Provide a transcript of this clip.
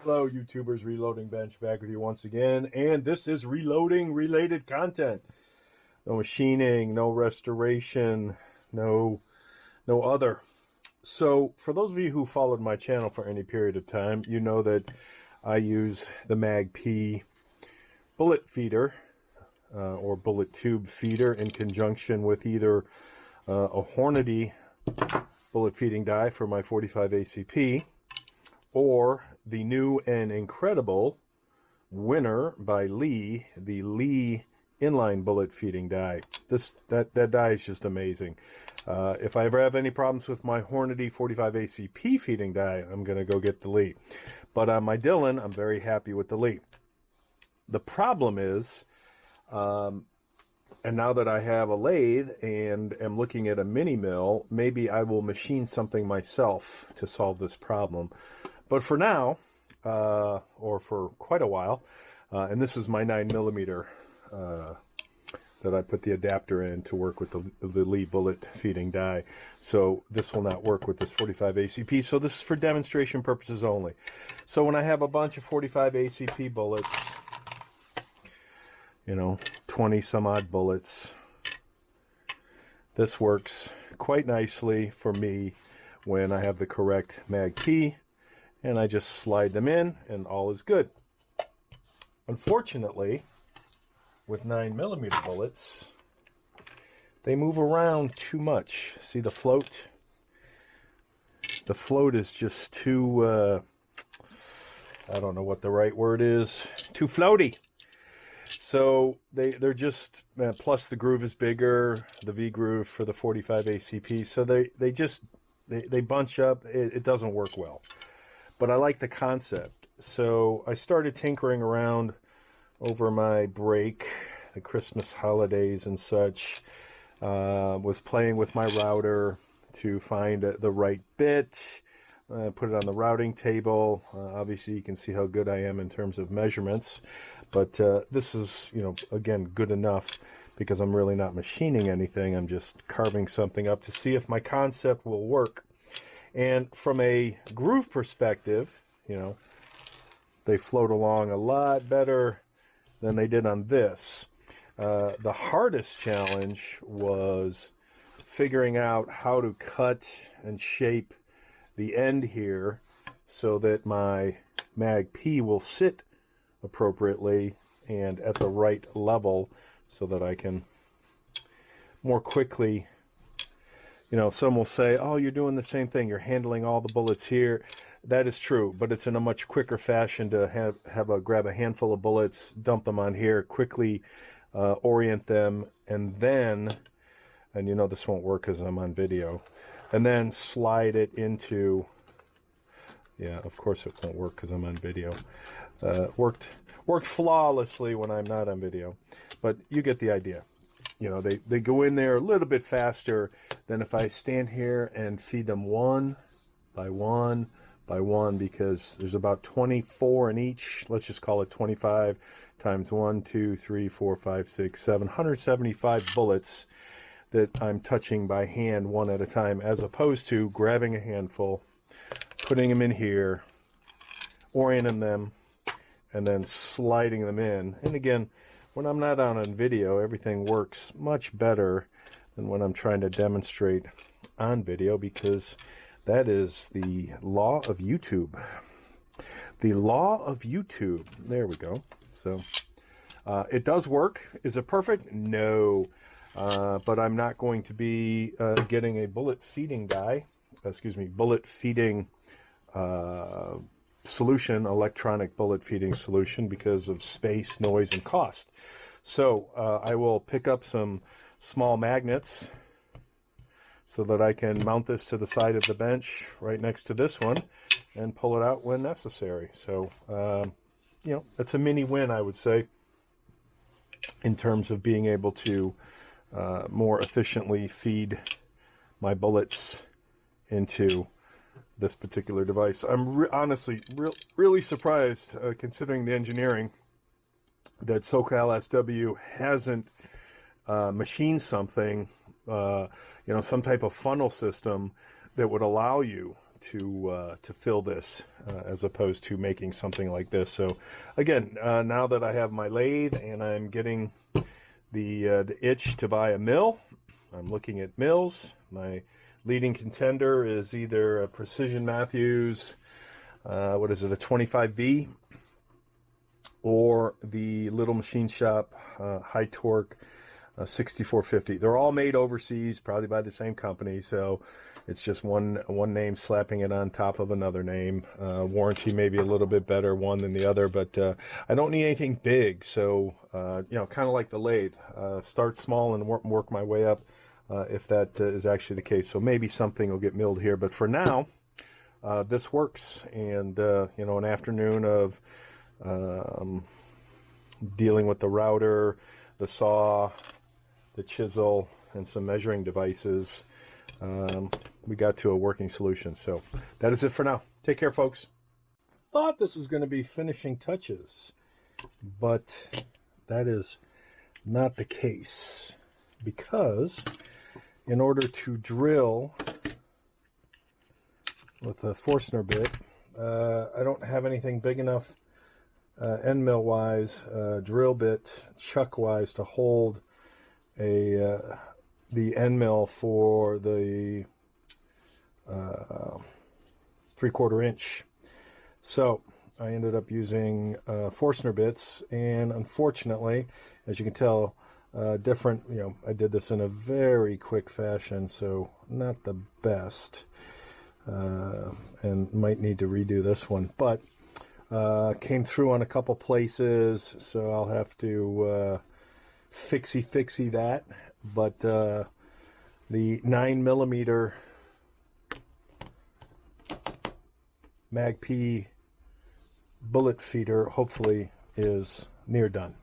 Hello, YouTubers. Reloading Bench back with you once again, and this is reloading related content. No machining, no restoration, no other. So, for those of you who followed my channel for any period of time, you know that I use the Mag-P bullet feeder or bullet tube feeder in conjunction with either a Hornady bullet feeding die for my 45 ACP or the new and incredible winner by Lee, the Lee inline bullet feeding die. That die is just amazing. If I ever have any problems with my Hornady 45 ACP feeding die, I'm going to go get the Lee. But on my Dillon, I'm very happy with the Lee. The problem is, and now that I have a lathe and am looking at a mini mill, maybe I will machine something myself to solve this problem. But for now, or for quite a while, and this is my 9mm that I put the adapter in to work with the Lee bullet feeding die. So this will not work with this 45 ACP. So this is for demonstration purposes only. So when I have a bunch of 45 ACP bullets, 20 some odd bullets, this works quite nicely for me when I have the correct Mag-P. And I just slide them in and all is good. Unfortunately, with 9mm bullets, they move around too much. See the float? The float is just too, I don't know what the right word is, too floaty. So they're just, plus the groove is bigger, the V groove for the 45 ACP. So they bunch up. It doesn't work well. But I like the concept. So I started tinkering around over my break, the Christmas holidays and such. Was playing with my router to find the right bit, put it on the routing table. Obviously you can see how good I am in terms of measurements, but this is, again, good enough because I'm really not machining anything. I'm just carving something up to see if my concept will work. And from a groove perspective, they float along a lot better than they did on this. The hardest challenge was figuring out how to cut and shape the end here so that my Mag-P will sit appropriately and at the right level so that I can more quickly, some will say, oh, you're doing the same thing. You're handling all the bullets here. That is true, but it's in a much quicker fashion to grab a handful of bullets, dump them on here, quickly orient them, and then, and this won't work because I'm on video, and then slide it into, yeah, of course it won't work because I'm on video. Worked flawlessly when I'm not on video, but you get the idea. They go in there a little bit faster than if I stand here and feed them one by one by one, because there's about 24 in each. Let's just call it 25 times 1, 2, 3, 4, 5, 6, 7, 175 bullets that I'm touching by hand one at a time, as opposed to grabbing a handful, putting them in here, orienting them, and then sliding them in. And again, when I'm not on video, everything works much better than when I'm trying to demonstrate on video, because that is the law of YouTube. The law of YouTube. There we go. So it does work. Is it perfect? No. But I'm not going to be getting a bullet feeding die, bullet feeding solution, electronic bullet feeding solution, because of space, noise, and cost. So I will pick up some small magnets so that I can mount this to the side of the bench right next to this one and pull it out when necessary. So, it's a mini win, I would say, in terms of being able to more efficiently feed my bullets into this particular device. I'm honestly really surprised, considering the engineering, that SocalSW hasn't machined something, some type of funnel system that would allow you to fill this as opposed to making something like this. So again, now that I have my lathe and I'm getting the itch to buy a mill, I'm looking at mills. My leading contender is either a Precision Matthews, what is it, a 25V, or the Little Machine Shop High Torque 6450. They're all made overseas, probably by the same company, so it's just one name slapping it on top of another name. Warranty may be a little bit better one than the other, but I don't need anything big, so you know, kind of like the lathe, start small and work my way up if that is actually the case. So maybe something will get milled here, but for now, this works. And you know, an afternoon of dealing with the router, the saw, the chisel, and some measuring devices, we got to a working solution. So that is it for now. Take care, folks. Thought this was going to be finishing touches, but that is not the case, because in order to drill with a Forstner bit, I don't have anything big enough end mill wise, drill bit chuck wise to hold the end mill for the 3/4 inch. So I ended up using Forstner bits, and unfortunately, as you can tell, different, you know, I did this in a very quick fashion, so not the best, and might need to redo this one, but came through on a couple places, so I'll have to fixie that. But the 9mm Mag-P bullet feeder hopefully is near done.